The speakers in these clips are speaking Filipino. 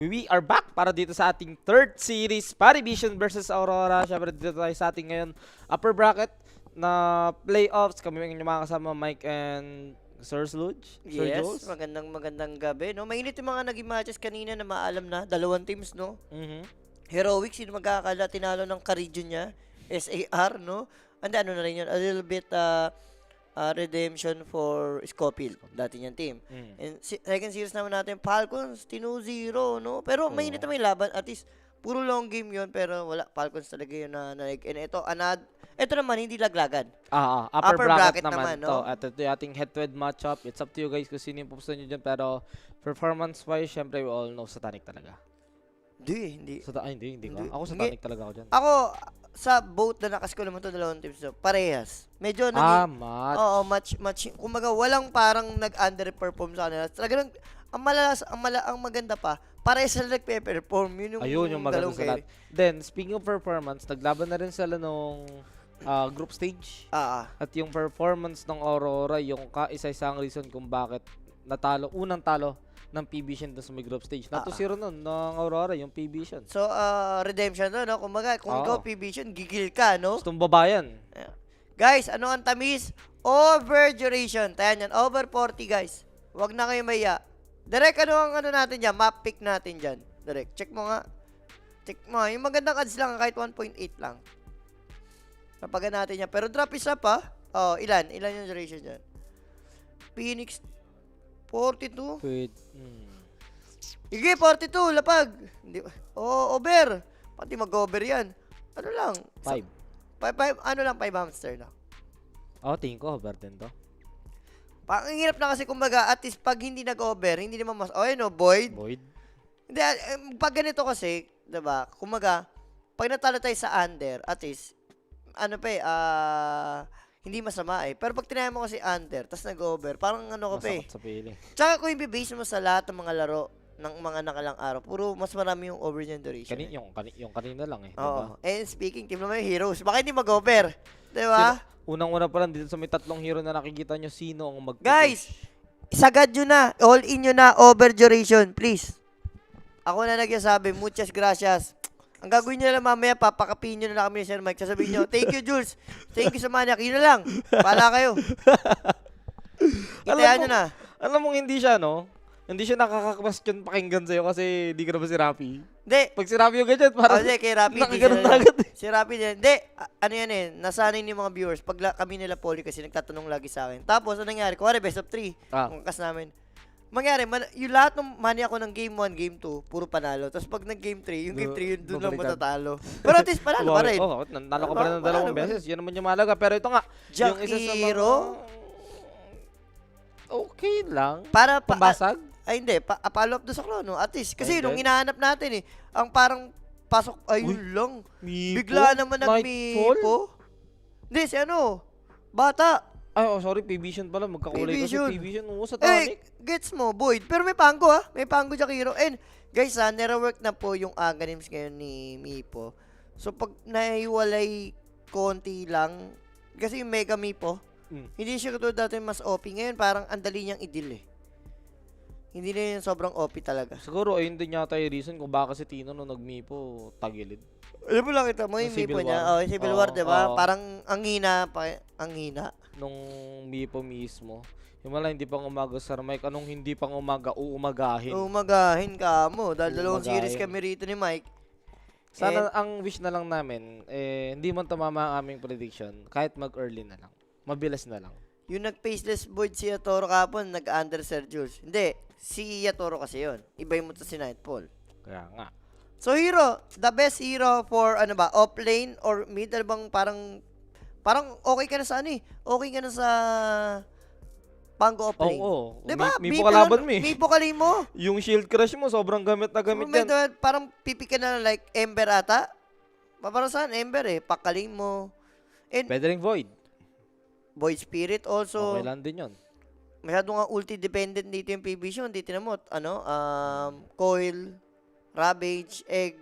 We are back para dito sa ating third series, Parivision versus Aurora. Siyempre dito tayo sa ating ngayon upper bracket na playoffs. Kami yung mga kasama, Mike and Sir Sluge. Sir Yes, Jules. magandang gabi, no? Mainit yung mga naging matches kanina na maalam na, dalawang teams, no? Mhm. Heroic, sino magkakala, tinalo ng ka-region niya, SAR, no? And ano na rin yun, a little bit redemption for Scofield, dati niyang team. Mm. And second series naman natin, Falcons, 2-0, no? Pero Oo. mainit na may laban, at least, puro long game yun, pero wala, Falcons talaga yun na and ito naman, hindi laglagan. Upper bracket, naman, naman, no? to. At ito yung ating head-to-head matchup. It's up to you guys kung sino yung pupusto nyo dyan. Pero performance-wise, syempre we all know Satanic talaga. Hindi. Hindi ko. Hindi. Ako Satanic talaga ako dyan. Ako, sa boat na nakas ko naman to dalawang teams to, parehas. Medyo naging, Match. oo, match. Kumbaga, walang parang nag-underperform sa kanila. Talagang, ang maganda pa, parehas sila nagpe-perform. Yun Ayun yung maganda dalawang sa lahat. Then, speaking of performance, naglaban na rin sila nung group stage. At yung performance ng Aurora, yung kaisa-isang reason kung bakit unang talo ng PBision doon sa may group stage. 2-0 nun ng Aurora, yung PBision. So, redemption no? Kumbaga, kung Oo. ikaw PBision, gigil ka, no? Gustong babayan. Guys, ano ang tamis? Over duration. Tayan yan, over 40, guys. Huwag na kayo maya. Direk, ano ang natin dyan? Map pick natin dyan. Direk, check mo nga. Check mo. Yung magandang ads lang, kahit 1.8 lang. Napagan natin yan. Pero drop is up, ha? Oh, ilan? Ilan yung duration dyan? Phoenix, 42. Wait. Sige, 42, lapag. Hindi, over. Pati mag-over yan. Ano lang? 5. Ano lang, 5 hamster lang. Tingin ko, over din to. Ang hirap na kasi kumbaga, at least pag hindi nag-over, hindi naman Void. Void. Hindi, pag ganito kasi, diba, kumbaga, pag natalo tayo sa under, at least, hindi masama eh. Pero pag tinaya mo kasi under, tas nag-over, parang ano ka pa eh. Masakit sa pili. Tsaka kung i-base mo sa lahat ng mga laro ng mga nakalang araw, puro mas marami yung over niyan duration. Yung kanina lang eh. Oo. Diba? And speaking, team naman yung heroes. Baka hindi mag-over. Diba? Unang-una pa lang dito sa may tatlong hero na nakikita nyo sino ang Guys, isagad nyo na. All in nyo na. Over duration. Please. Ako na nagsasabi. Muchas gracias. Ang gagawin nyo na lang mamaya, papakapin nyo na lang kami ni Sir Mike. Sasabihin nyo, thank you, Jules. Thank you sa Maniac. Yun na lang. Pala kayo. Itayan nyo na. Alam mong hindi siya, no? Hindi siya nakaka-question pakinggan sa'yo kasi di ka na ba si Rafi? Hindi. Pag si Rafi yung ganyan, parang Hindi, kay Rappi. nakaganon na agad eh. Si Rappi din. Hindi. Ano yan eh. Nasanay ni mga viewers. Pag kami nila Poly kasi nagtatanong lagi sa akin. Tapos, anong nangyari? Kuwari, best of 3. Kung kas namin. Mangyari, yung lahat ng money ako ng game 1, game 2, puro panalo. Tapos pag nag-game 3, yung game 3, yun doon lang matatalo. Pero at least panalo pa rin. Oo, nanalo ka pa rin ng dalawang beses. Yan naman yung malaga. Pero ito nga, Jack yung isa sa mga... Hero? Okay lang. Para Pambasag? Ay, hindi. Follow up doon sa Chrono. At least, kasi Ay, nung hindi. hinahanap natin eh, ang parang pasok, ayun lang. Bigla naman nagmipo. Hindi, si bata. Sorry, PBision pala. Magkakulay kasi PBision. PBision. Oo, Satanic. Gets mo, Boyd. Pero may panggo May panggo Jack Hero. And, guys nare-work na po yung Aganims ngayon ni Mipo. So, pag nahiwalay konti lang, kasi yung Mega Mipo, hindi siya katulad dati mas OP. Ngayon, parang andali niyang i-deal eh. Hindi na yun sobrang OP talaga. Siguro, ayun din yata yung reason kung baka si Tino nung nagmipo, tagilid. Alam mo lang kita mo yung Yung Civil Mipo niya. War. Yung Civil War, diba? Oo. Parang ang hina pa. Ang hina. Nung mipo mismo. Yung wala, hindi pang umaga, Sir Mike. Anong hindi pang umaga, uumagahin. Umagahin ka mo. Dahil dalawang Umagahin. series kami rito ni Mike. Sana ang wish na lang namin, hindi man tumama ang aming prediction, kahit mag-early na lang. Mabilis na lang. Yung nag-faceless void si Yatoro kapon, nag-under Sir Jules. Hindi, si Yatoro kasi yon. Iba mo to si Nightfall. Kaya nga. So hero, the best hero for off lane or mid, bang parang okay ka na sa okay ka na sa Pango off lane. Oo. Diba? Mipo kalaban mo eh. Mipo kalaban mo. Yung shield crush mo, sobrang gamit na gamit yan. Parang pipi ka na like Ember ata. Parang saan? Ember eh. Pakaling mo. And Pwede ring void. Void Spirit also. Okay lang din yun. Masyado nga ulti-dependent dito yung PBision. Dito na mo, Coil, Ravage, Egg.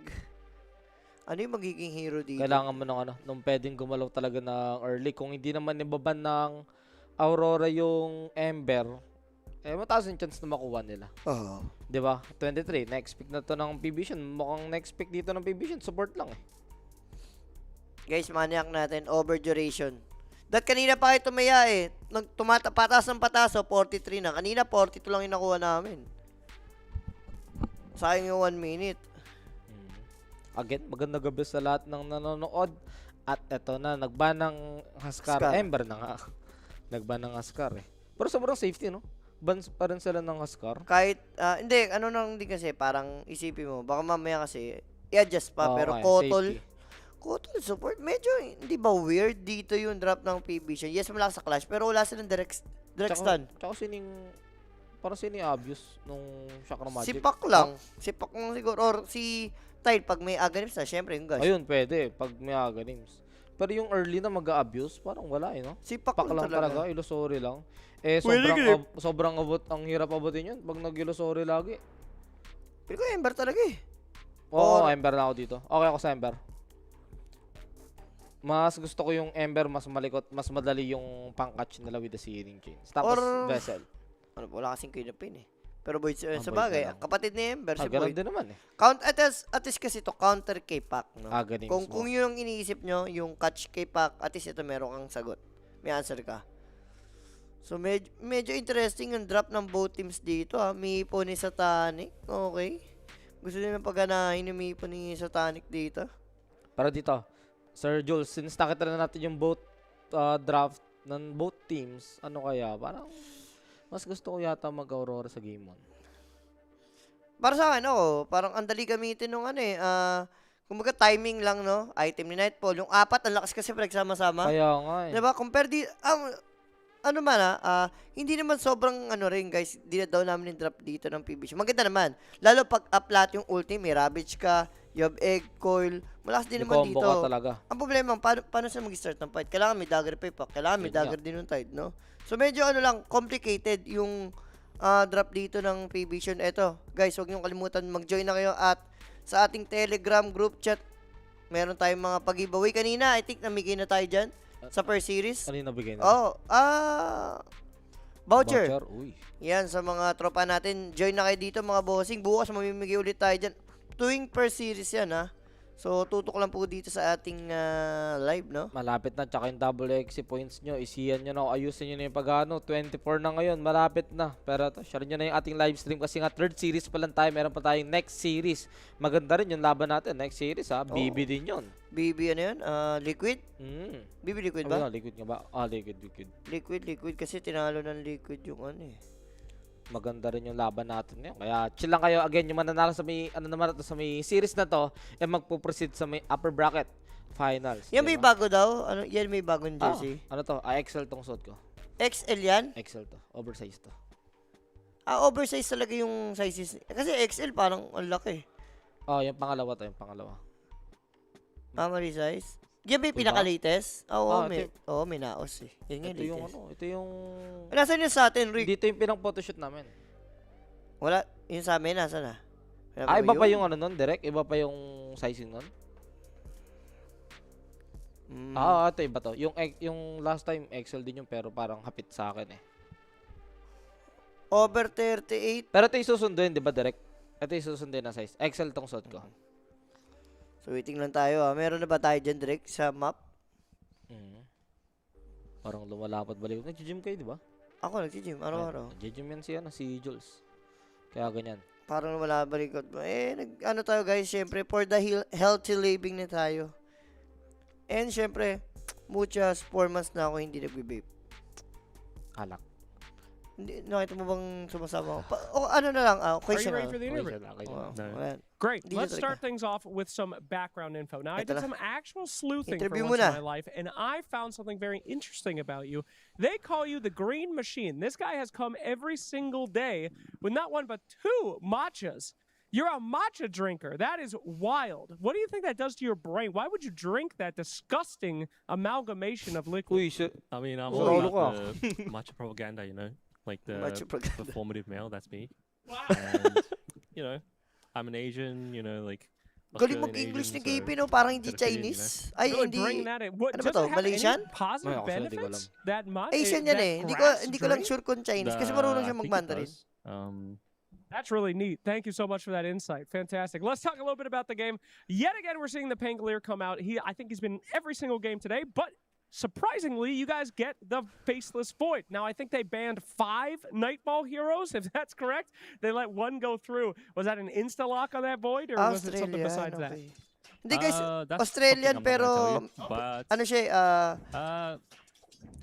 Ano yung magiging hero dito? Kailangan mo nung pwedeng gumalaw talaga ng early. Kung hindi naman ibaban ng Aurora yung Ember, mataas yung chance na makuha nila. Oo. 'Di ba? 23, next pick na to ng PBvision. Mukhang next pick dito ng PBvision, support lang eh. Guys, maniac natin, over duration. Kanina pa kayo tumaya eh. Pataas ng pataas, 43 na. Kanina, 42 lang yung nakuha namin. Sayang yung 1 minute. Again, magandang gabi sa lahat ng nanonood. At eto na, nagban ng Huskar. Huskar. Ember na nga. Nagban ng Huskar eh. Pero sobrang safety, no? Bans pa rin sila ng Huskar. Kahit, hindi, ano nang hindi kasi, parang isipin mo, baka mamaya kasi, i-adjust pa, pero safety. Kotol support, medyo, hindi ba weird dito yung drop ng PBvision? Yes, malakas sa clash, pero wala silang direct stun. Tsaka parang sining obvious nung Chakra Magic. Sipak lang siguro, or si Tile, pag may Aganims na, syempre yung guys. Ayun, pwede, pag may Aganims. Pero yung early na mag-abuse, parang wala eh, no? Sipak Lang talaga, illusory lang. Sobrang ang hirap abutin yun pag nag-illusory lagi. Pero ko Ember talaga eh. Oo, Ember na ako dito. Okay ako sa Ember. Mas gusto ko yung Ember, mas malikot, mas madali yung pang-catch nila with the Searing Chains. Tapos Vessel. Wala kasing Queen of Pain eh. Pero Void sa bagay, kapatid ni Ember, si ganun Void. din naman eh. At least kasi to counter K-Pack, no? Ganin Kung yun ang iniisip nyo, yung catch K-Pack, at least ito meron kang sagot. May answer ka. So, medyo interesting yung drop ng both teams dito, ha. Miipo ni Satanic, okay. Gusto nila pagganahin yung Miipo ni Satanic dito. Pero dito, Sir Jules, since nakita na natin yung both draft ng both teams, ano kaya, parang mas gusto ko yata mag-Aurora sa game 1. Para sa akin, parang ang dali gamitin nung kumbaga timing lang, no? Item ni Nightfall. Yung 4, ang lakas kasi pinagsama-sama. Kaya nga eh. Diba? Compare hindi naman sobrang rin guys, di na daw namin yung drop dito ng PBvision. Maganda naman. Lalo pag uplat yung ulti, may Ravage ka, you have Egg, Coil, malakas din naman dito. Ka talaga. Ang problema, paano siya mag-start ng fight? Kailangan may dagger pa ipak, kailangan may dagger din yung tide, no? So medyo complicated yung drop dito ng PBvision. Eto, guys, huwag niyong kalimutan, mag-join na kayo at sa ating Telegram group chat, meron tayong mga pag-giveaway. Kanina, I think namigay na tayo dyan. Sa per series? Kanina bigay na. Voucher. Uy. Yan, sa mga tropa natin. Join na kayo dito mga bossing. Bukas mamimigay ulit tayo dyan. Tuwing per series yan, ha. So, tutok lang po dito sa ating live, no? Malapit na, tsaka yung double XP points nyo, isiyan nyo na, ayusin nyo na yung pag-ano, 24 na ngayon, malapit na. Pero share nyo na yung ating live stream kasi nga third series pa lang tayo, meron pa tayong next series. Maganda rin yung laban natin, next series ha, BB din yun. BB ano yun? Liquid? BB Liquid ba? Liquid nga ba? Liquid. Liquid kasi tinalo ng Liquid yung maganda rin yung laban natin ngayon. Kaya chill lang kayo. Again, yung mananalo sa may, sa may series na to, magpo-proceed sa may upper bracket finals. Yan may bago daw? Yan may bagong jersey? Ano to? XL tong suot ko. XL yan? XL to. Oversize to. Oversize talaga yung sizes. Kasi XL parang ang laki. Yung pangalawa to. Yung pangalawa. Mali size? Yan ba yung pinaka-latest? May naos eh. Yan nga latest. Ito yung... Nasaan yun sa atin, Rick? Dito yung pinang-photoshoot namin. Wala. Yun sa amin, nasaan na? Iba pa yung nun, direct? Iba pa yung sizing nun? Ito iba to. Yung last time, XL din yung pero parang hapit sa akin eh. Over 38. Pero ito yung susunduin, di ba, direct? Ito yung susunduin na size. XL tong suot ko. So, waiting lang tayo. Meron na ba tayo dyan, direct, sa map? Parang lumalapad balik. Nag-gym kayo, di ba? Ako, nag-gym. Araw-araw. Nag-gym yan si Jules. Kaya ganyan. Parang lumalapad tayo, guys. Siyempre, for the healthy living na tayo. And, siyempre, muchas 4 months na ako hindi nagbe-vape. Alak. Nakita mo bang sumasama ako? Question Are you ready for the interview? No. Great. Let's start things off with some background info. Now, I did some actual sleuthing for Interview once in muna. my life, and I found something very interesting about you. They call you the Green Machine. This guy has come every single day with not one but 2 matchas. You're a matcha drinker. That is wild. What do you think that does to your brain? Why would you drink that disgusting amalgamation of liquid? I mean, I'm Uy. all about the matcha propaganda, you know? Like the formative male, that's me. Wow. And, you know, I'm an Asian, you know, like, Galing Australian, mag-English ni Asian, KP, no? Parang hindi they're Filipino, Chinese. Ay, Really hindi. bring that in. What, Ano ba does to? it have any Malaysian? positive Ay, ako, hindi ko benefits that much? Asian yan that eh. grass Hindi ko lang drink? sure kung Chinese. Kasi marunong siya I think it mag-Mandarin. does. That's really neat. Thank you so much for that insight. Fantastic. Let's talk a little bit about the game. Yet again, we're seeing the Pangolier come out. I think he's been in every single game today, but surprisingly, you guys get the Faceless Void. Now, I think they banned 5 Nightball heroes, if that's correct. They let one go through. Was that an insta-lock on that Void, or was it something besides that? Okay. Hindi guys, That's Australian something I'm not gonna pero tell you, but ano siya,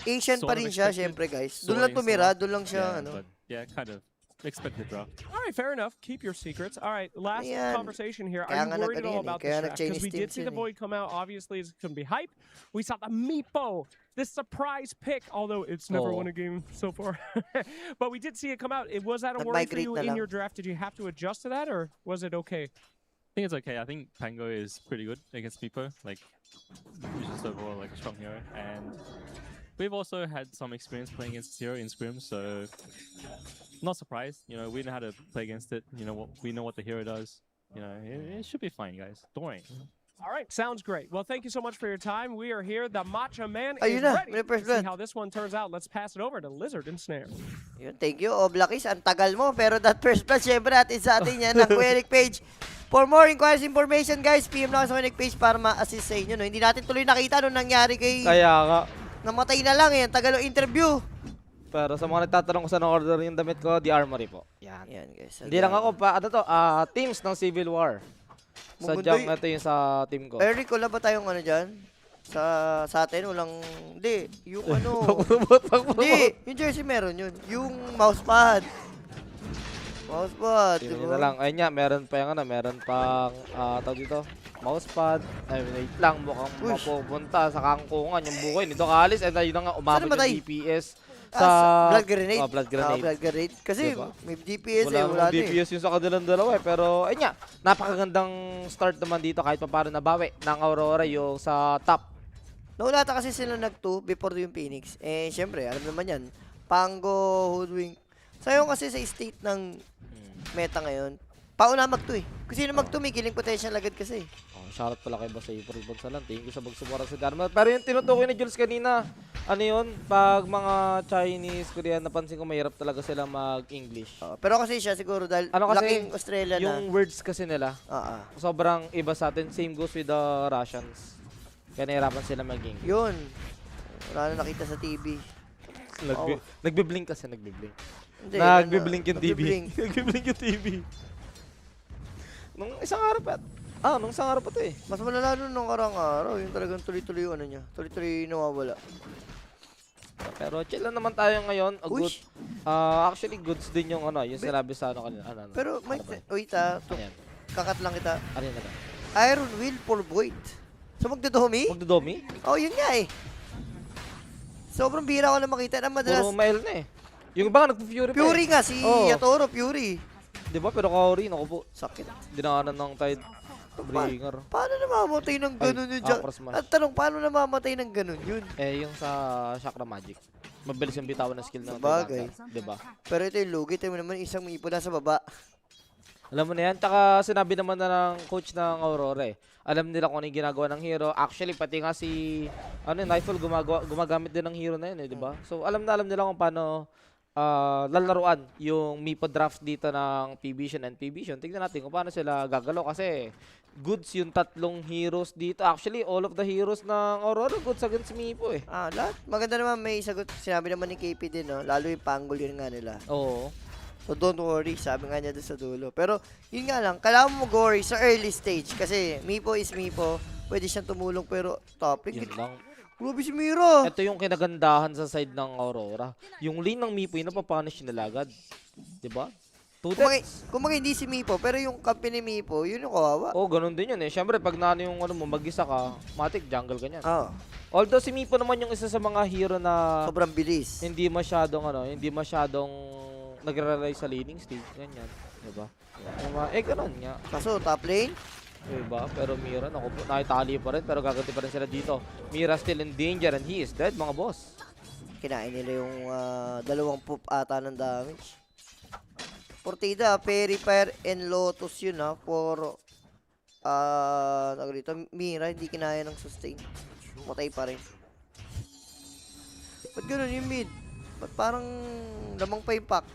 Asian pa sort of rin siya, expected. syempre guys. Sort Doon of lang tumira, insta-lock. doon lang siya, yeah, ano. but yeah, kind of expected draft. All right, fair enough. Keep your secrets. All right, last Ayan. conversation here. Kaya Are you nga worried at all nag-ano yan about Kaya this draft? Because nag-Chinese we did teams see the yan eh. Void come out. Obviously, it's going to be hype. We saw the Meepo, this surprise pick, although it's never Oh. won a game so far. But we did see it come out. Was that a worry for Nag-migrate you na in lang. your draft? Did you have to adjust to that, or was it okay? I think it's okay. I think Pango is pretty good against Meepo. Like, he's just overall like a strong hero. And we've also had some experience playing against this hero in scrims, so not surprised. You know, we know how to play against it. You know, we know what the hero does. You know, it should be fine, guys. Don't worry. All right, sounds great. Well, thank you so much for your time. We are here. The Matcha Man Ayun is na, ready may to first see blood. how this one turns out. Let's pass it over to Lizard and Snare. Yun, thank you, Oblakis. Ang tagal mo, pero that first blood, syempre natin sa atin yan, ng Quenic page. For more inquiries information, guys, PM lang sa Quenic page para ma-assist sa inyo. No? Hindi natin tuloy nakita nung nangyari kay... Kaya nga. Namatay na lang eh, ang tagal ng interview. Pero sa mga nagtatanong kung saan order yung damit ko, The Armory po. Yan. Yan, guys. Hindi lang ako pa, ano to, teams ng Civil War. Sadyang Maganda ito yung sa team ko. Eric, wala ba tayong ano dyan? Sa atin, walang... Hindi, yung ano... Pagpumot. Hindi, yung jersey meron yun. Yung mousepad. Mousepad, Yun diba? na lang. Ayun nga, meron pa yung ano, meron pang, tawag dito, mousepad. Ay, wait lang, mukhang Ush. mapupunta sa kangkungan yung bukoy ni Doc Alice. And ayun na nga, umabot Saan namatay? yung DPS Sa blood grenade? Oh, blood grenade. Blood grenade. Kasi Diba? may DPS Wala wala namang na eh. DPS yung sa kanilang dalawa eh. Pero, ayun nga, napakagandang start naman dito kahit pa paano nabawi ng Aurora yung sa top. Naulata kasi sila nag-2 before yung Phoenix. Eh, syempre, alam naman yan. Pango, Hoodwink. Sayo kasi sa state ng meta ngayon, pauna mag-2 eh. Kasi sino mag-2, may killing potential agad kasi. Oh, shoutout pala kay Basay for Bonsalan. Thank you sa pagsubara sa Dharma. Pero yung tinutukoy ni Jules kanina, ano yun? Pag mga Chinese, Korean, napansin ko mahirap talaga sila mag-English. Pero kasi siya siguro dahil Ano kasi, laking Australia na. Yung words kasi nila, sobrang iba sa atin. Same goes with the Russians. Kaya nahirapan sila mag-English. Yun. Wala na nakita sa TV. Nagbiblink kasi, nagbiblink. Hindi, Nagbiblink yung TV. nagbiblink. Nagbiblink yung TV. Nung isang araw pa. Nung isang araw pa to eh. Mas malala nun nung karang araw. Yung talagang tuloy-tuloy yung ano niya. Tuloy-tuloy nawawala. Pero chill lang naman tayo ngayon. Good. Uy! Actually, goods din yung ano, yung sinabi sa ano kanina. Ano, Pero, may, ano ba? wait Ayan. kakat lang kita. Ano yan na ba? Iron Will for Void. So, magdodomi? Magdodomi? Oh, yun nga eh. Sobrang bira ko na makita na madalas. Puro mail na eh. Yung iba nga nagpo-Fury pa Fury eh. nga, si Oo. Yatoro, Fury. Di ba? Pero Kaori, naku po. Sakit. Dinaanan ng Tide Bringer. Paano namamatay ng ganun yun? Across smash. At tanong, paano namamatay ng ganun yun? Eh, yung sa Chakra Magic. Mabilis yung bitawan ng skill ng Sabagay. Di ba? Pero ito yung lugi. Ito mo naman isang ipo na sa baba. Alam mo na yan. Tsaka sinabi naman na ng coach ng Aurora eh. Alam nila kung ano yung ginagawa ng hero. Actually, pati nga si Nightfall gumagamit din ng hero na yun eh, di ba? So, alam nila kung paano lalaruan yung Meepo draft dito ng P-Vision and P-Vision. Tignan natin kung paano sila gagalaw kasi goods yung tatlong heroes dito. Actually, all of the heroes ng Aurora goods against Meepo eh. Lahat. Maganda naman may sagot. Sinabi naman ni KP din, no? Lalo yung panggol yun nga nila. Oo. So don't worry, sabi nga niya doon sa dulo. Pero yun nga lang, kailangan mo mag-worry sa early stage kasi Meepo is Meepo. Pwede siyang tumulong pero top lane. Yun lang. Grabe si Mira. Ito yung kinagandahan sa side ng Aurora. Yung lane ng Meepo yun, napapunish nila agad. Diba? Kung hindi si Meepo, pero yung kampi ni Meepo, yun yung kawawa. Oo, ganun din yun eh. Siyempre, pag naano yung mo, mag-isa ka, matik, jungle ka niyan. Oo. Although si Meepo naman yung isa sa mga hero na Sobrang bilis. hindi masyadong nagre-rely sa laning stage. Ganyan. Diba? Ganun nga. Kaso top lane, Diba? Pero Mira, naku po, nakitali pa rin. Pero gaganti pa rin sila dito. Mira still in danger and he is dead, mga boss. kinain nila yung dalawang poop ata ng damage. Portida, Fairy Fire and Lotus yun ha. For Tawag dito, Mira, hindi kinaya ng sustain. Matay pa rin. Ba't ganun yung mid? Ba't parang lamang pa yung pack?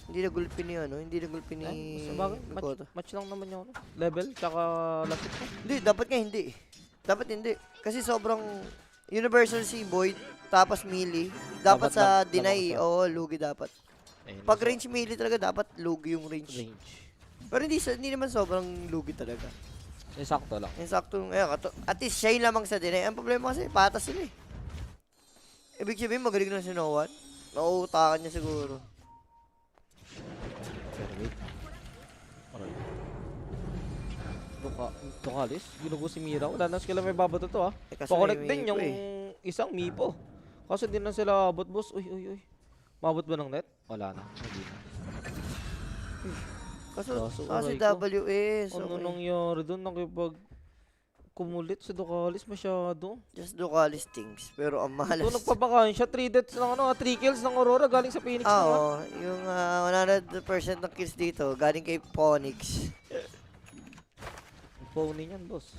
Hindi nagulpi ni ano, hindi nagulpi ni Sabagay, Mikoto. match lang naman yung level, tsaka lapit mo. Hindi, dapat nga hindi. Dapat hindi. Kasi sobrang universal si Void, tapos melee. Dapat Dapat sa lamang deny, siya. oo, lugi dapat. Ayun, Pag nasa range melee talaga, dapat lugi yung range. range. Pero hindi naman sobrang lugi talaga. Sakto lang. Yung saktong, at least siya yung lamang sa deny. Ang problema kasi, patas sila eh. Ibig sabihin, magaling na si Noah. Nauutakan niya siguro. Pero wait. Aray. Dukalis? Ginugo si Mira. Wala na sila may babato to ah. Kaso Pakonect may din yung Mipo eh. isang Mipo. Kaso din na sila abot, boss. Uy. Mabot ba ng net? Wala na. Hindi na. Kaso aray ko. WS. Ano Okay. nangyari doon? Nakipag kumulit sa Dukalis masyado. Just Ducalis things. Pero ang mahalas. Ito nagpabakaan siya. 3 deaths ng 3 kills ng Aurora galing sa Phoenix naman. Oo, yung 100% ng kills dito, galing kay Phoenix. Ang pony niyan, boss.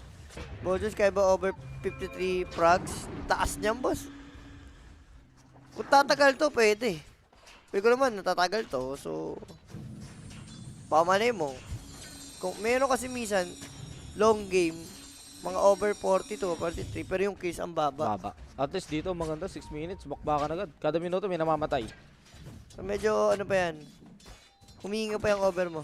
Bojos kaya ba over 53 frags? Taas niyan, boss. Kung tatagal to, pwede. Pwede ko naman, natatagal to. So, pamanay mo. Kung meron kasi minsan, long game, mga over 42, 43, pero yung kills ang baba. Baba. At least dito maganda 6 minutes, bakbakan agad. Kada minuto may namamatay. So, medyo, ano pa yan, humihinga pa yung over mo.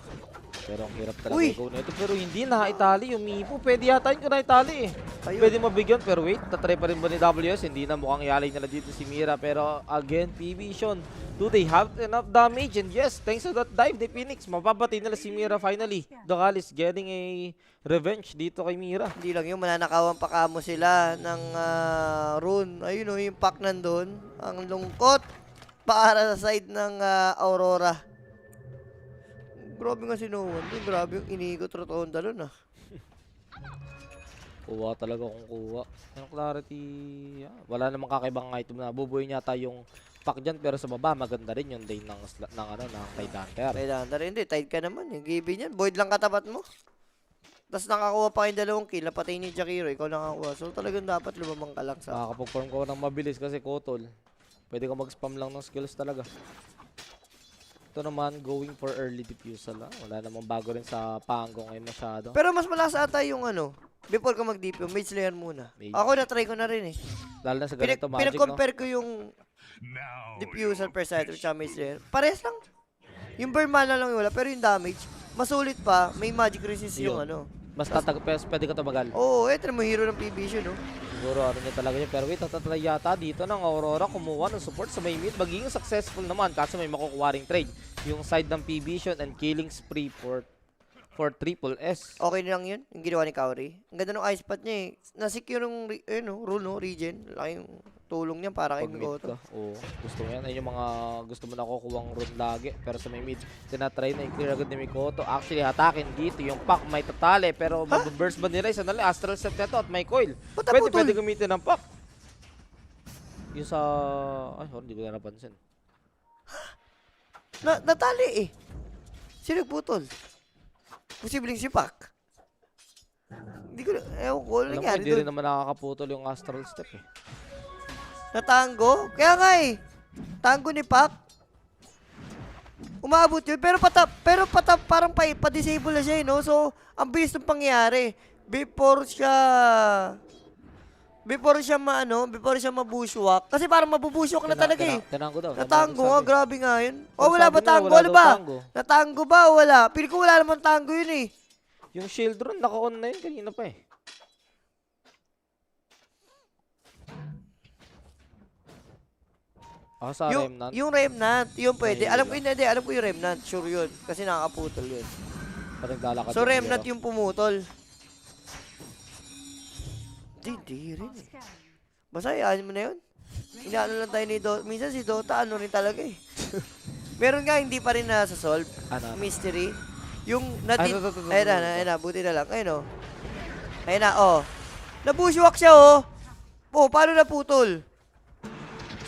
Pero ang hirap talaga Uy! i-go nito. Pero hindi na-itali yung Mipo. Pwede yata yun kung na-itali eh. Ayun. Pwede mabigyan. Pero wait, tatry pa rin ba ni WS? Hindi na mukhang ialay nila dito si Mira. Pero again, PVision. Do they have enough damage? And yes, thanks to that dive ni Phoenix, mapapatay nila si Mira finally. Ducalis getting a revenge dito kay Mira. Hindi lang yung mananakawan pa kamo sila ng rune. Ayun o, yung pack nandun. Ang lungkot para sa side ng Aurora. Grabe nga si Noah. Grabe yung inigot rotonda nun ah. Kuha talaga kung kuha. Yung clarity, wala namang kakaibang item na. Bubuhay niya yung pack dyan. Pero sa baba, maganda rin yung day ng Tide Hunter. Tide Hunter, hindi. Tide ka naman. Yung GB niyan. Void lang katapat mo. Tapos nakakuha pa kayong 2 kill. Napatay ni Jakiro. Ikaw nakakuha. So talagang dapat lumamang ka lang sa... Makakapag-form ko ng mabilis kasi Kotol. Pwede ka mag-spam lang ng skills talaga. Ito naman, going for early diffusal. Wala namang bago rin sa Pango ngayon masyado. Pero mas malakas ata yung before ka mag-DPO, Mage Slayer muna. Mage. Ako na-try ko na rin eh. Lalo na sa ganito magic, no? Pinag-compare ko yung diffusal per side at Mage Slayer. Parehas lang. Yung burn mana lang yung wala, pero yung damage, masulit pa, may magic resist yung Mas pwede ka tumagal. Oo, eto mo hero ng PBC, no? Siguro ano niya talaga yun. Pero wait, natatry yata dito ng Aurora kumuha ng support sa may mid. Magiging successful naman kaso may makukuha ring trade. Yung side ng PBision and killing spree for triple S. Okay lang yun, yung ginawa ni Kaori. Ang ganda ng ice pad niya eh. Nasecure yung rule, no? Regen. Laki yung tulong niya para kay Pag mid Mikoto. ka. Oo, gusto mo yan. Ayun yung mga gusto mo na kukuhang rune lagi. Pero sa may mid, tinatry na i-clear agad ni Mikoto. Actually, hatakin dito. Yung pack may tatali. Pero mag-burst ba nila? Isa na lang. Astral set neto at may coil. Ba't Pwede naputol? gamitin ng pack. Yung sa... Ay, hindi ko na napansin. Natali eh. Sino nagputol? Posibleng si Pac. Hindi ko, ewan ko, ano Alam mo, nangyari hindi rin doon? naman nakakaputol yung astral step eh. Natango? Kaya nga eh. Tango ni Pac. Umabot yun, pero parang pa-disable na siya eh, no? So, ang bilis ng pangyayari. Before siya mabushwak. Kasi parang mabubushwak na talaga eh. Tinanggo daw. Natango nga, grabe nga yun. O, Sabi wala ba nila, tango? wala Ano daw ba? tango. Natango ba o wala? Pili ko wala naman tango yun eh. Yung shield rune, naka-on na yun kanina pa eh. Sa Remnant. Yung Remnant, yun pwede. Ay, Alam ko yung Remnant. Sure yun. Kasi nakakaputol yun. Parang lalakad So, yung Remnant hero. yung pumutol. Hindi rin eh. Basta hayaan mo na yun. Inaano lang tayo ni Dota. Minsan si Dota, ano rin talaga eh. Meron nga, hindi pa rin nasa-solve. Ano? Mystery. Yung natin... ito. Ayun na, buti na lang. Ayun o. Ayun na, nabushwalk siya paano naputol?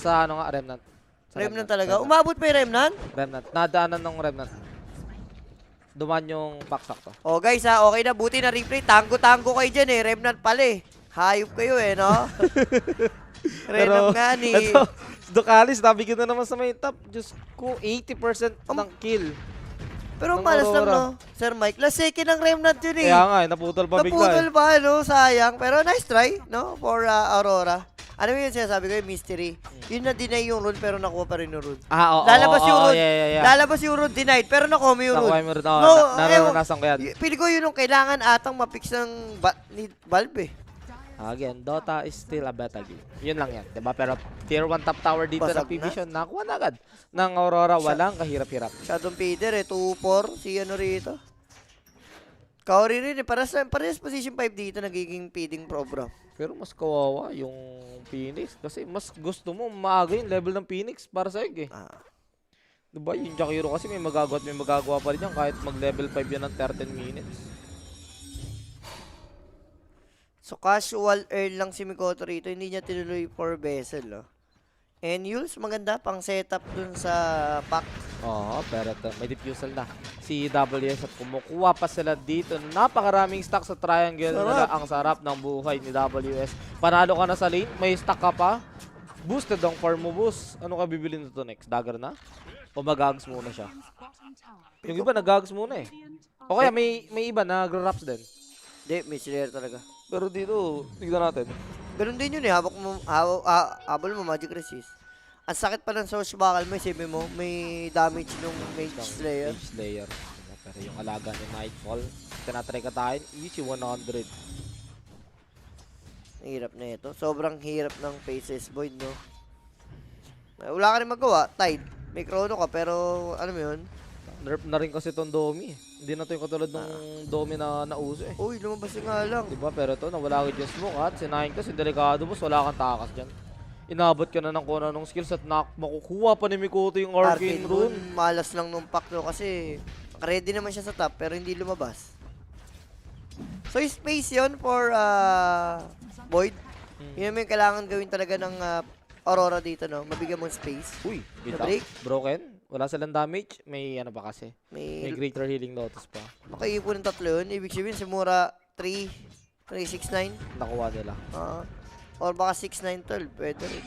Sa ano nga, Remnant. Sa Remnant talaga. Umabot pa yung Remnant? Remnant. Nadaanan ng Remnant. Duman yung pack to. Oh guys ha, okay na, buti na replay. Tango-tango kayo dyan eh. Remnant pala eh. Hayop kayo eh, no? Remnant nga ni... Ito, Ducalis, nabigyan na naman sa may top. Diyos ko, 80% ng kill. Pero ng malas lang, Aurora. no? Sir Mike, last second ng Remnant yun eh. Kaya nga, naputol pa bigla. Naputol pa, no? Sayang. Pero nice try, no? For Aurora. Ano yun sinasabi ko yung mystery? Yun na deny yung rune pero nakuha pa rin yung rune. Oo, Lalabas yung rune. yeah. Lalabas yung rune denied pero nakuha mo yung rune. Nakuha mo rin. No, Nararanasan ko yan. Pili ko yun yung kailangan atang mapix ng ni Valve eh. Again, Dota is still a beta game. Yun lang yan, diba? Pero tier 1 top tower dito Basag ng Pvision, nakuha na agad. Ng Aurora, walang kahirap-hirap. Shadow Feeder eh, 2-4. Si ano rito. Kaori rin eh, parehas position 5 dito nagiging feeding program. Pero mas kawawa yung Phoenix kasi mas gusto mo maaga yung level ng Phoenix para sa eh. Diba? Yung Jakiro kasi may magagawa pa rin yan kahit mag-level 5 yan ng 13 minutes. So casual earn lang si Mikoto rito, hindi niya tinuloy for vessel, no? And Yules, maganda pang setup dun sa pack. Oo, pero may diffusal na si WS at kumukuha pa sila dito. Napakaraming stock sa triangle nila. Ang sarap ng buhay ni WS. Panalo ka na sa lane, may stock ka pa. Boosted ang farm mo, boss. Ano ka bibili nito next? Dagger na? O mag-ags muna siya? Yung iba nag-ags muna eh. O kaya may iba na gra-raps din. Hindi, may slayer talaga. Pero dito, tignan natin. Ganun din yun eh, habol mo magic resist. Ang sakit pa ng source bakal mo, isipin mo, may damage nung mage slayer. Mage Slayer. Pero yung alaga ni Nightfall, tinatry ka tayo, easy 100. Hirap na ito. Sobrang hirap ng Faceless Void, no? Wala ka rin magawa. Tide. May chrono ka, pero ano mo yun? Nerf na rin kasi itong Domi. Hindi na ito yung katulad ng Domi na nauso eh. Uy, lumabas na nga lang. Diba? Pero ito, nawala ka dyan smoke at sinahin ka, si delikado boss, wala kang takas dyan. Inabot ka na ng kung anong skills at makukuha pa ni Mikoto yung Arcane Rune. Malas lang nung pack no kasi ready naman siya sa top pero hindi lumabas. So space yon for Void. Yun naman yung kailangan gawin talaga ng Aurora dito, no? Mabigyan mo space. Uy, break. Broken. Wala silang damage. May ano pa kasi. May Greater Healing Lotus pa. Makaipon ng tatlo yun. Ibig sabihin, si Mura 3, 369. Nakuha nila. Or baka 6-9-12. Pwede rin.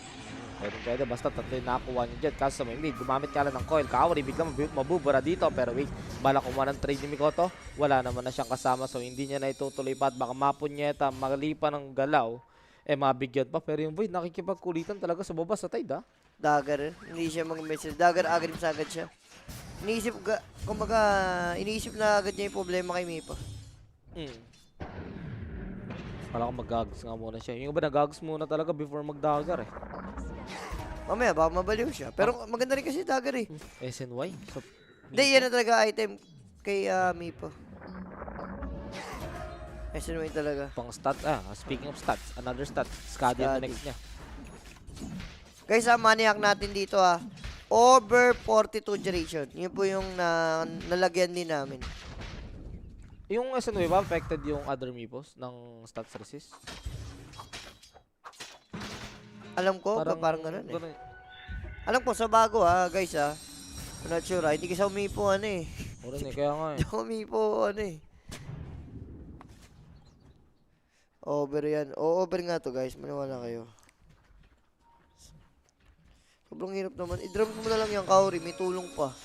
Pwede. Basta tatlo yung nakakuha nyo dyan. Kaso sa may mid, gumamit ka lang ng coil. Kaori, biglang mabubura dito. Pero wait, bala kumuha ng trade ni Mikoto. Wala naman na siyang kasama. So hindi niya na itutuloy pa. At baka mapunyeta, malipa ng galaw. Mabigyan pa. Pero yung Void, nakikipagkulitan talaga sa baba sa tide, Dagger. Hindi siya mag-message. Dagger, agad sa agad siya. Iniisip na agad niya yung problema kay Mipa. Wala kang mag-gags nga muna siya. Yung iba nag-gags muna talaga before mag-dagger eh. Mamaya, baka mabaliw siya. Pero maganda rin kasi dagger eh. SNY? So, Hindi, yan na talaga item kay Mipa. SNY talaga. pang stats. Speaking of stats, another stat. Skadi yung next niya. Guys, maniac natin dito over 42 duration. Yun po yung nalagyan din namin. Yung SNY ba affected yung other Mipos ng stats resist? Alam ko, parang ganun eh. Alam ko, sa bago guys I'm not sure hindi kasi umipo Kaya nga eh. Hindi umipo Over yan. Over nga to guys, maniwala kayo. Sobrang hirap naman. I-drum mo na lang yung Kaori, may tulong pa.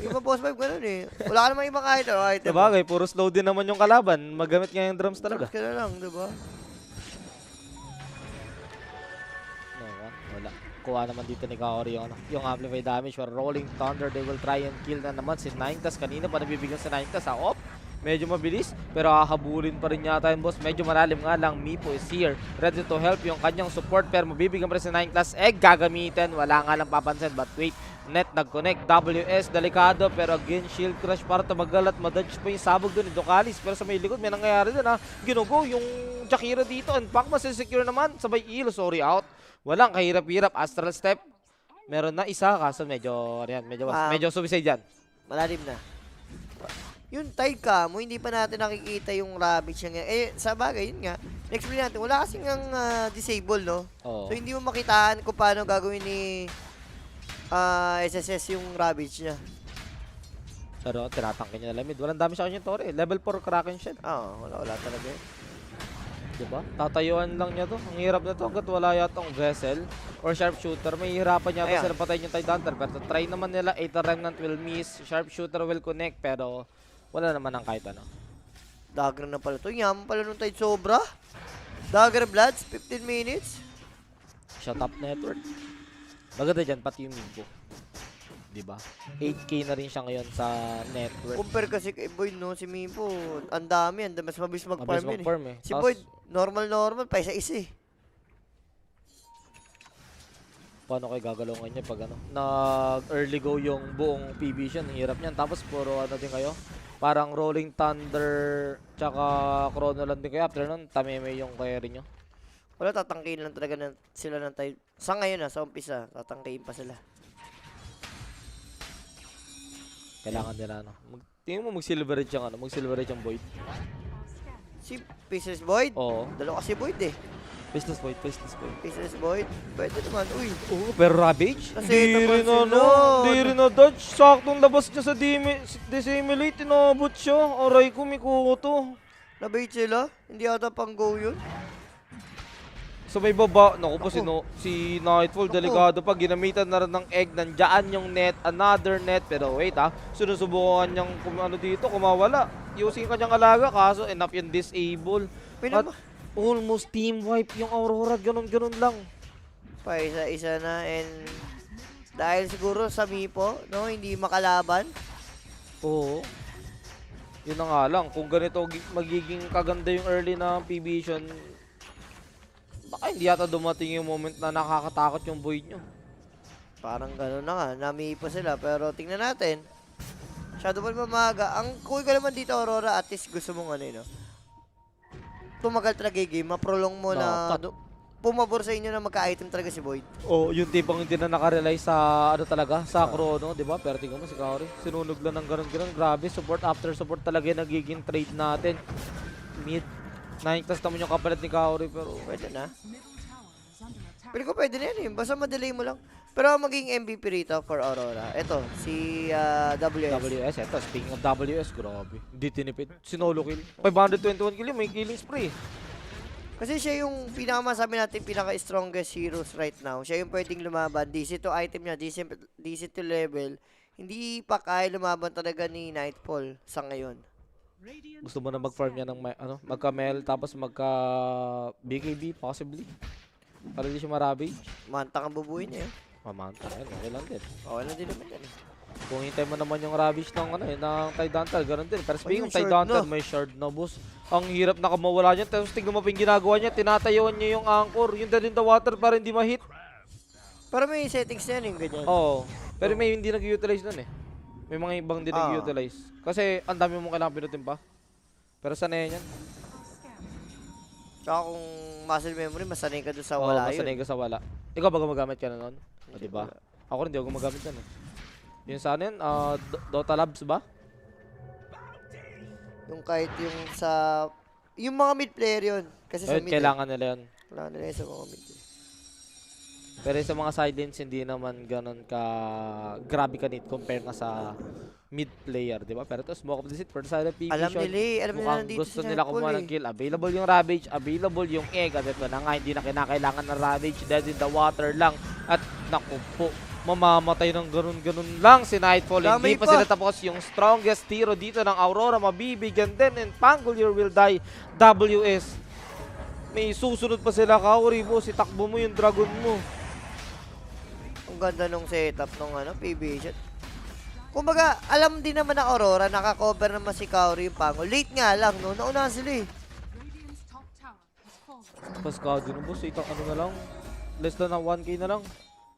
Yung iba boss 5 ganun eh. Wala ka naman ibang item. Sabagay, puro slow din naman yung kalaban. Magamit nga yung drums talaga. Drums ka na lang, diba? Wala. Kuha naman dito ni Kaori yung amplify damage for Rolling Thunder. They will try and kill na naman si Ninetales. Kanina pa nabibigyan si Ninetales medyo mabilis, pero hahabulin pa rin yata yung boss. Medyo malalim nga lang. Mipo is here, ready to help yung kanyang support, pero mabibigyan pa rin si Ninetales. Gagamitin, wala nga lang papansin. But wait, net nag-connect. WS, delikado, pero again, shield crush para tumagal at madodge pa yung sabog doon ni Ducalis. Pero sa may likod, may nangyayari din Ginugo yung Jakiro dito. And Pac masisecure naman, sabay ilo, sorry out. Walang kahirap-hirap, astral step. Meron na isa, kaso medyo suicide yan. Malalim na. Yung tide ka mo, hindi pa natin nakikita yung ravage niya. Sa bagay, yun nga. Explain natin, wala kasing ang disable, no? Oo. So, hindi mo makitaan kung paano gagawin ni SSS yung ravage niya. Pero tinatangke niya na mid. Walang dami sa kanya Tore. Level 4 Kraken Shell. Wala talaga yun. Diba? Tatayuan lang niya to. Ang hirap na to hanggat wala yatang vessel or sharpshooter. May hirapan yata Ayan. sila patayin yung Tidehunter. Pero try naman nila. Aether Remnant will miss. Sharpshooter will connect. Pero wala naman ang kahit ano. Dagger na pala to. Yaman pala nung Tide sobra. Dagger Bloods, 15 minutes. Shut up network. Maganda dyan pati yung Mingo. Diba? 8k na rin siya ngayon sa network. Compare kasi kay Boyd, no? Si Mipo, ang dami. Mas mabilis mag-farm Mabilis yun mag-farm eh. Si Tapos, Boyd, normal, pa isa-isa eh. paano kayo gagalungan niya pag ano? Nag-early go yung buong PB siya. Ang hirap niyan. Tapos puro ano din kayo. Parang Rolling Thunder tsaka Chrono lang din kayo. After nun, tameme yung carry nyo. Wala, tatangkihin lang talaga sila ng Tide. Sa ngayon sa umpisa, tatangkihin pa sila. Kailangan nila ano. Tingin mo mag-silver edge yung ano, mag-silver edge yung Void. Si Pieces Boyd? Oo. Dalawa kasi Boyd eh. Business Void, business Void. Pieces Boyd? Pwede naman, uy. Oo, pero Ravage? Kasi Di naman rin sila. ano, di rin na dodge. Saktong labas niya sa dissimulate, tinabot siya. Aray ko, Mikuto. Nabait sila? Hindi ata pang go yun? So may baba, naku po Naku. si Nightfall, Naku. delikado pa, ginamitan na rin ng egg, nandyan yung net, another net, pero wait sinusubukan niyang ano dito, kumawala. Using kanyang alaga, kaso enough yung disable. At almost team wipe yung Aurora, ganun lang. Pa isa-isa na and dahil siguro sa Mipo, no, hindi makalaban. Oo. Yun na nga lang, kung ganito magiging kaganda yung early na PBision, baka hindi yata dumating yung moment na nakakatakot yung Void nyo. Parang gano'n na nga, namipo sila. Pero tingnan natin. Masyado pa mamaga. Ang cool ka naman dito, Aurora, at least gusto mong ano yun, no? Tumagal talaga yung game, maprolong mo na pumabor sa inyo na magka-item talaga si Void. Oh, yung tipong hindi na nakarely sa ano talaga, sa Chrono, 'di ba? Pero tingnan mo si Kaori, sinunog lang ng ganun. Grabe, support after support talaga yung nagiging trade natin. Mid 9 class naman yung kapalit ni Kaori, pero Pwede na. Pero ko pwede na yan eh. Basta madelay mo lang. Pero ang maging MVP rito for Aurora, ito, si WS. WS, eto, speaking of WS, grabe. Hindi tinipid. Sinolo kill. 521 kill, may killing spree. Kasi siya yung pinakamasabi natin pinaka-strongest heroes right now. Siya yung pwedeng lumaban. DC to item niya, DC to level. Hindi pa kaya lumaban talaga ni Nightfall sa ngayon. Gusto mo na mag-farm niya ng magka-mel tapos magka-BKB possibly. Para hindi siya ma-ravage. Mantang ang bubuin niya. Mamanta yan, okay lang din. Okay lang din naman yan eh. Kung hintay mo naman yung ravage ng ng Tidehunter, ganun din. Pero speaking yung of shard Tidehunter, na. may shard na boss. Ang hirap na kamawala niya. Tapos tingnan mo pa yung ginagawa niya, tinatayuan niya yung anchor, yung dead in the water para hindi ma-hit. Pero may settings na yan yung ganyan. Oo. Pero may hindi nag-utilize nun eh. May mga ibang hindi nag-utilize. Kasi ang dami mong kailangan pinutin pa. Pero sanay yan. Tsaka kung muscle memory, masanay ka doon sa Oo, wala masanay yun. ka sa wala. Ikaw ba gumagamit ka na nun? O, Hindi diba? wala. Ako rin, hindi ako gumagamit yan eh. Yung sa ano yun? Dota Labs ba? Yung kahit yung sa... Yung mga mid player yun. Kasi sa Ayun, mid. kailangan nila yun. Kailangan nila yun sa mga mid. Pero sa mga side lanes, hindi naman ganun ka grabe ka need compare nga sa mid player, di ba? Pero ito, smoke of the seat for the side of PB Alam shot. nila eh. Alam nila Mukhang nandito gusto si nila Nightfall kumuha eh. ng kill. Available yung Ravage, available yung Egg. At ito na nga, hindi na kinakailangan ng Ravage. Dead in the water lang. At naku po, mamamatay ng ganun-ganun lang si Nightfall. Damay Hindi pa pa. sila tapos yung strongest hero dito ng Aurora. Mabibigyan din and Pangolier will die. WS. May susunod pa sila, Kaori boss. Itakbo mo yung dragon mo. Ang ganda nung setup nung PB shot. Kumbaga, alam din naman ng Aurora, naka-cover naman si Kaori yung Pangol. Late nga lang, no? Naunahan sila eh. Pascado na boss, ano na lang. Less than 1k na lang.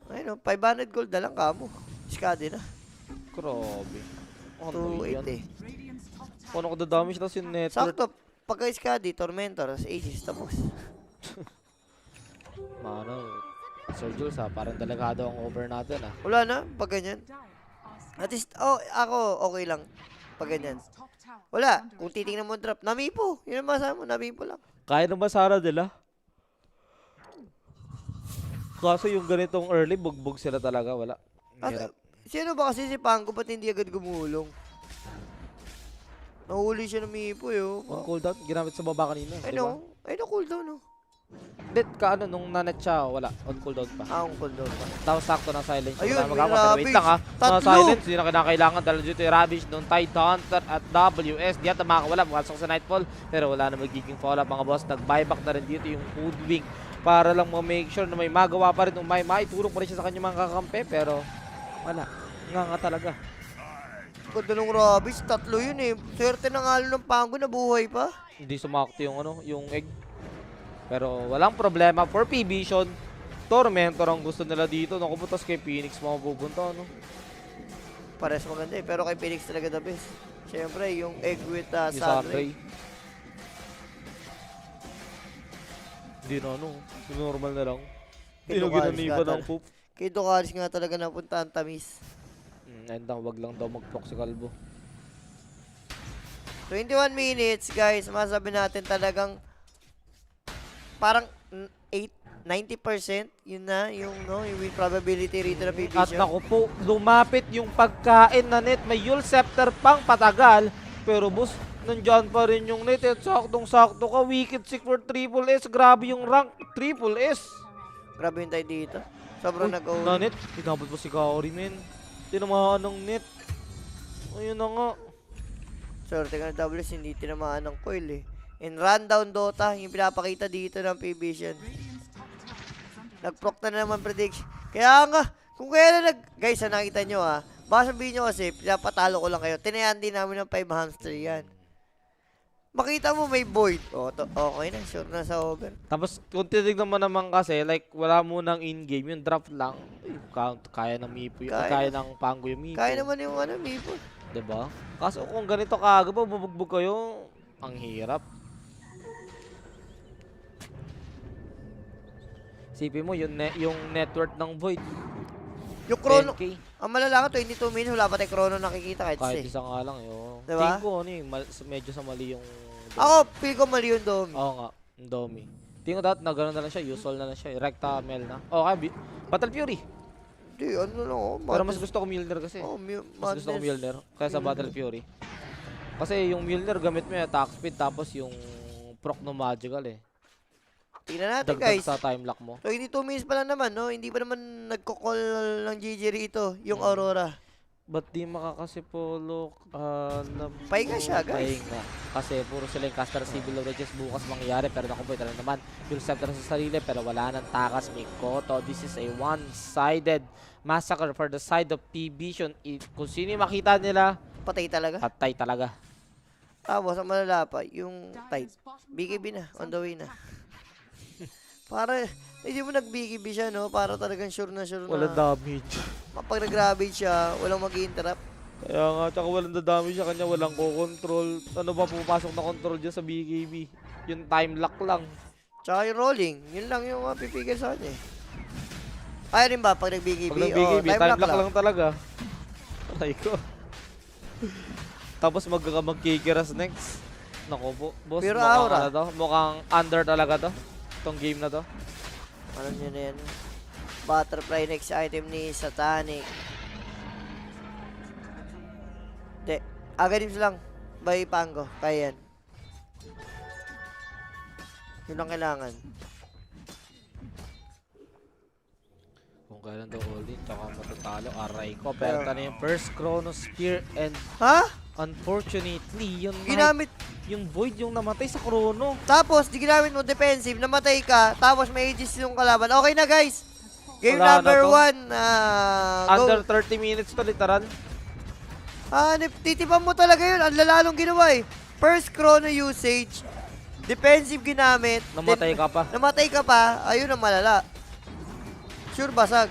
Ayun, 500 gold na lang kamo. Skadi na. Grabe. Ano 280. yan? Paano ko dadamage na si network? Sakto, pagka-Skadi, Tormentor, Aegis, tapos. Mano, Sir Jules parang delikado ang over natin Wala na, pag ganyan. At least, ako, okay lang. Pag ganyan. Wala, kung titingnan mo drop, namipo. Yun ang masama mo, namipo lang. Kaya naman sana nila. Kaso yung ganitong early, bugbog sila talaga, wala. At, Hirap. sino ba kasi si Pango, ba't hindi agad gumulong? Nahuli siya ng Mipo yo. On cooldown, ginamit sa baba kanina. Ay Diba? no. Ay no, cooldown no. Dead ka ano, nung nanet siya, wala. On cooldown pa. Ah, cooldown pa. Tapos sakto na silence. Ayun, Wala may magagawa. Pero wait Ravage. lang ha. Mga Tatlo. silence, hindi na kinakailangan dahil dito yung Ravage nung Tide Hunter at WS. Di ata makakawala, pumasok sa Nightfall. Pero wala na magiging follow-up mga boss. Nag-buyback na rin dito yung Hoodwink para lang ma-make sure na may magawa pa rin. May maitulong pa rin siya sa kanyang mga kakampi. Pero wala. Nga talaga. Ganda ng Ravage, tatlo yun eh. Swerte ng halo ng Pango na buhay pa. Hindi sumakto yung ano, yung egg. Pero walang problema for P-Vision. Tormentor ang gusto nila dito. Naku, butas kay Phoenix mapupunta, ano? Pares maganda eh. Pero kay Phoenix talaga the best. Siyempre, yung egg with Yung Sunray. Hindi na ano, normal na lang. Hindi Ito na ka, ginaniba scatter. ng poop. Kay Ducalis nga talaga napunta ang tamis. And wag lang daw mag-proc si Calvo. 21 minutes, guys. Masabi natin talagang parang 90% yun na yung no, yung win probability rito na At P-Vision. naku po, lumapit yung pagkain na net. May Yule Scepter pang patagal. Pero boss, nandyan pa rin yung net. At saktong-sakto ka. Wicked Sick for Triple S. Grabe yung rank Triple S. Grabe yung tayo dito. Sobrang Na nag-own. net, tinabot pa si Kaori, men. Tinamaan ng net. Ayun na nga. Sorte ka na doubles, hindi tinamaan ng coil eh. In rundown Dota, yung pinapakita dito ng P-Vision. Nag-proc na naman prediction. Kaya nga, kung kaya na guys, nakita nyo ha, baka sabihin nyo kasi, pinapatalo ko lang kayo. Tinayan din namin ng 5 hamster yan. Makita mo may void. O, okay na, sure na sa over. Tapos kung titignan mo naman kasi, like wala mo nang in-game, yung draft lang, ay, kaya ng Mipo yun, kaya ng Pango yung Mipo. Kaya naman yung ano, Mipo. Diba? Kaso kung ganito kaagad ba, bubugbog kayo, ang hirap. Sipin mo, yung net worth ng Void, Yung chrono, 10K. ang malala ka, 22 minutes, wala pa tayo chrono nakikita kahit Kahit isa. isa nga lang, yun. Diba? Tingin ko, ano yung, medyo sa mali yung... Ako, feel ko mali yung Domi. Oo nga, yung Domi. Tingin ko dapat na gano'n na lang siya, usual na lang siya, Recta Mel na. Okay, Battle Fury. Hindi, ano lang, oh, Pero mas gusto ko Mjolnir kasi. Oh, Mas gusto ko Mjolnir kaysa Battle Fury. Kasi yung Mjolnir gamit mo yung attack speed tapos yung proc no magical eh. Tingnan natin, Dagdag guys. sa time lock mo. So, hindi 2 minutes pa lang naman, no? Hindi pa naman nagko-call ng GG rito, yung Aurora. Ba't di makakasipolo? Pahinga siya, guys. Pahinga. Kasi puro sila yung caster Civil Regis bukas mangyayari. Pero nakumpay talaga naman. Yung scepter sa sarili pero wala nang takas. Mikoto. This is a one-sided massacre for the side of P-Vision. Kung sino yung makita nila, Patay talaga. patay talaga. Tapos, ang malala pa, yung type. BKB na, on the way na. Para, hindi mo nag-BKB siya, no? Para talagang sure na Walang damage. Pag nag-ravage siya, walang mag-interrupt. Kaya nga, tsaka walang dadamage sa kanya, walang ko-control. Ano ba pumapasok na control dyan sa BKB? Yung time lock lang. Tsaka yung rolling, yun lang yung mapipigil sa kanya. Kaya rin ba pag nag-BKB? Pag nag-BKB, time time lock lock lang talaga. Aray ko. Tapos mag-kikiras next. Naku po, boss, Pero mukhang aura. ano to? Mukhang under talaga to. Itong game na to. Alam nyo na yan. Butterfly next item ni Satanic. Hindi. Agadims lang. By Pango. Kaya yan. Yun ang kailangan. Kung kailan daw all in, tsaka matatalo. Aray ko, pero na yung first Chrono Spear and Ha? unfortunately, yung Ginamit. yung Void yung namatay sa Chrono. Tapos, di ginamit mo defensive. Namatay ka. Tapos, may Aegis yung kalaban. Okay na, guys. Game Wala na number to. 1. Under 30 minutes to, literal. Titipan mo talaga yun. Ang lalalong ginawa eh. First chrono usage. Defensive ginamit. Namatay ka pa. Namatay ka pa. Ayun ang malala. Sure basag.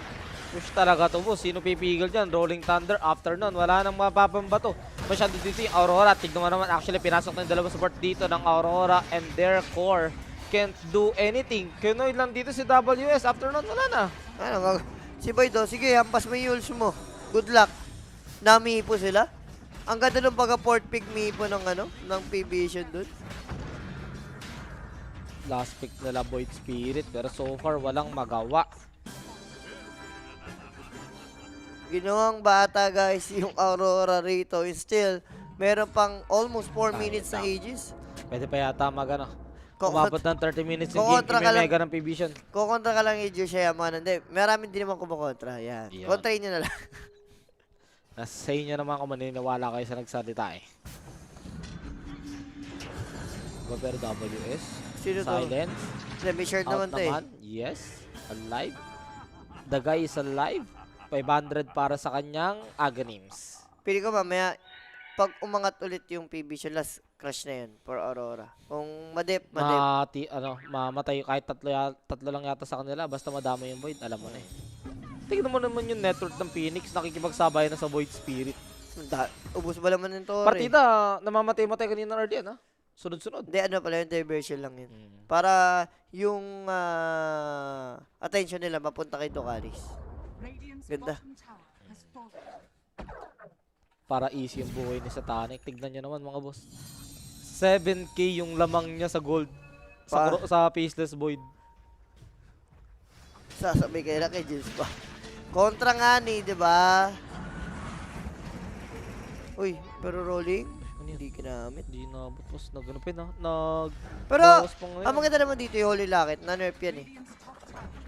Push talaga to, boss. Sino pipigil dyan? Rolling Thunder, after nun, wala nang mapapambato. Masyado dito yung Aurora. Tignan mo naman, actually, pinasok na yung dalawang support dito ng Aurora and their core can't do anything. Kinoy lang dito si WS. After nun, wala na. Ano, si Boy do, sige, hampas mo yung Yules mo. Good luck. Namihipo sila. Ang ganda ng pagka-port pick mihipo ng ano, ng P-Vision dun. Last pick nila Void Spirit, pero so far, walang magawa. Ginawang bata guys yung Aurora rito and still meron pang almost 4 Ay, minutes na tama. Aegis. Pwede pa yata mag Kung- umabot ng 30 minutes yung game. kukontra ka May lang. mega ng P-Vision. Kukontra ka lang Aegis siya, mga hindi. Marami din naman kumukontra. Yan. Yan. Kontrahin nyo na lang. Nasa inyo naman kung maniniwala kayo sa nagsalita eh. Pero WS. Sino to? Silence. Hindi, may shirt naman Out to eh. naman. Yes. Alive. The guy is alive. 500 para sa kanyang Aghanims. Pili ko mamaya, pag umangat ulit yung PB siya, last crush na yun for Aurora. Kung madip. Mamatay kahit tatlo lang yata sa kanila. Basta madama yung Void. Alam mo na eh. Tingnan mo naman yung network ng Phoenix. Nakikipagsabay na sa Void Spirit. Ubus ba naman yung Torre? Partida, namamatay-matay kanina early yan ha. Sunod-sunod. Hindi, ano pala yung diversion lang yun. Para yung attention nila mapunta kay Ducalis. Ganda. Para easy yung buhay ni Satanic. Tignan nyo naman mga boss. 7k yung lamang niya sa gold. Sa Faceless Void. Sasabi kayo na kay Jills pa. Kontra nga ni, di ba? Uy, pero rolling? Hindi kinamit. Hindi na boss. Nag-ano na. Pero, bawas pa ngayon. ang maganda naman dito yung Holy Locket, na-nerf yan eh.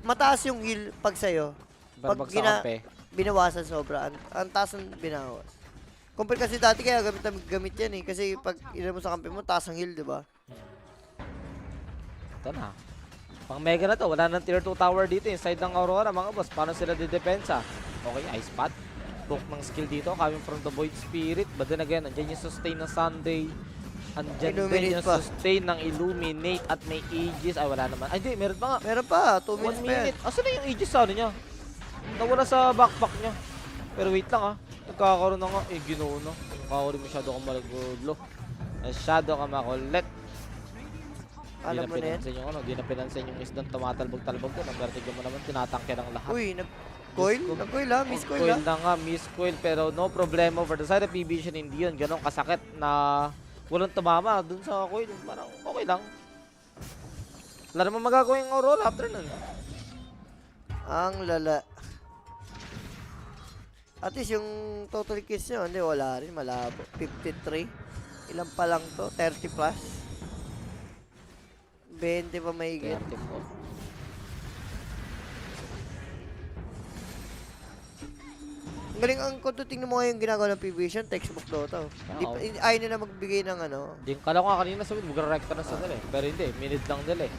Mataas yung heal pag sa'yo. Pag Pag sa kampe. binawasan sobra. Ang taas ng binawas. Compare kasi dati kaya gamit yan eh. Kasi pag ina mo sa kampe mo, taas ang heal, di ba? Ito na. Pang mega na to. Wala nang tier 2 tower dito. Inside ng Aurora mga boss. Paano sila didepensa? Okay, ice spot. Book ng skill dito. Coming from the Void Spirit. But then again, andyan yung sustain ng Sunday. Andyan din Illuminate yung pa. sustain ng Illuminate at may Aegis. Ay, wala naman. Ay, hindi. Meron pa nga. Meron pa, 2 1 minutes pa yan. minute. Asan na yung Aegis sa ano niya? Nawala sa backpack niya. Pero wait lang ah. Nagkakaroon na nga. Eh, ginoo na. Nagkakaroon masyado kang malagudlo. Masyado kang makulit. Alam mo na yan? Yung ano, di na pinansin yung isdang tumatalbog-talbog doon. Ang vertigo mo naman, tinatangke ng lahat. Uy, nag-coil? Nag-coil ha? Miss coil Coil ha? na nga, miss coil. Pero no problema for the side of PB hindi yun. Ganong kasakit na walang tumama dun sa coil. Parang okay lang. Wala naman magagawa yung Aurora after nun. Ang lala. At least yung total kills nyo, hindi, wala rin, malabo. 53. Ilan pa lang to? 30 plus? 20 pa mahigit. 24. Ang galing ang kung tingnan mo ngayon ginagawa ng PVision, textbook Dota. Oo. Ayaw nila magbigay ng ano. Yung kala ko nga kanina sabihin, mag-recta na sa nila eh. Pero hindi, minute lang nila eh.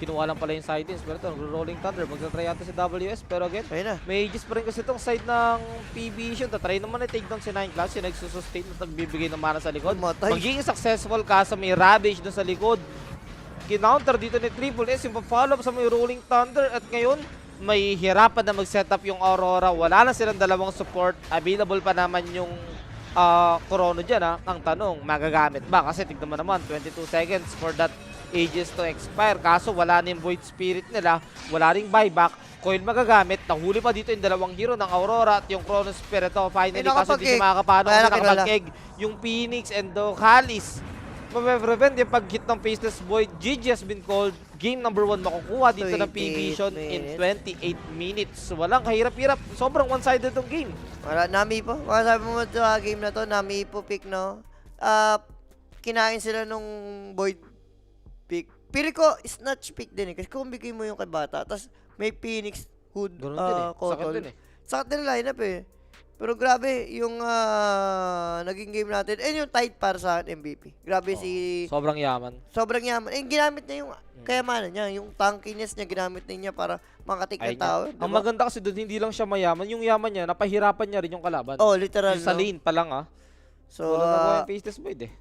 Kinuha lang pala yung sidings. Pero ito, rolling thunder. Magta-try yata si WS. Pero again, Ayun na. may aegis pa rin kasi itong side ng PB. Tatry naman na take down si 9 class. Yung nagsusustain at nagbibigay ng mana sa likod. Matay. Magiging successful ka sa may Ravage doon sa likod. Kinounter dito ni Triple S. Yung pa-follow up sa may rolling thunder. At ngayon, may hirapan na mag-setup yung Aurora. Wala na silang dalawang support. Available pa naman yung Chrono dyan ha. Ang tanong, magagamit ba? Kasi tignan mo naman, 22 seconds for that Aegis to expire. Kaso wala na yung Void Spirit nila. Wala ring buyback. Coil magagamit. Nahuli pa dito yung dalawang hero ng Aurora at yung Chrono Spirit. Finally, kaso hindi siya makakapano. Kasi nakapag-egg yung Phoenix and the Kalis. Mape-prevent yung pag-hit ng Faceless Void. GG has been called. Game number 1 makukuha dito ng PBision in 28 minutes. Walang kahirap-hirap. Sobrang one-sided tong game. Wala, nami po. Kung sabi mo sa game na to, nami po pick, no? Kinain sila nung Void pick. Pili ko, snatch pick din eh. Kasi kung bigay mo yung kay Bata, tapos may Phoenix Hood, Ganun din eh. Sakit Kotol. din eh. Sakit din ang lineup eh. Pero grabe, yung naging game natin, yung tight para sa akin, MVP. Grabe si... Sobrang yaman. Sobrang yaman. Ginamit niya yung kayamanan niya, yung tankiness niya, ginamit niya para makatik ng tao. Diba? Ang maganda kasi doon, hindi lang siya mayaman. Yung yaman niya, napahirapan niya rin yung kalaban. Oh, literal. Yung sa lane pa lang So, wala nagawa yung Faceless Void eh.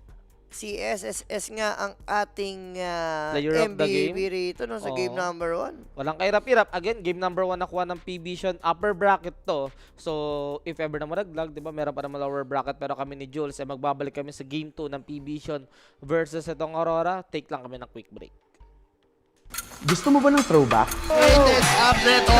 si SSS nga ang ating Player of the MVP game. rito no, sa Oo. game number 1. Walang kahirap-hirap. Again, game number 1 nakuha ng PBision. Upper bracket to. So, if ever na maraglag, di ba, meron pa naman lower bracket. Pero kami ni Jules, magbabalik kami sa game 2 ng PBision versus itong Aurora. Take lang kami ng quick break. Gusto mo ba ng throwback? Latest update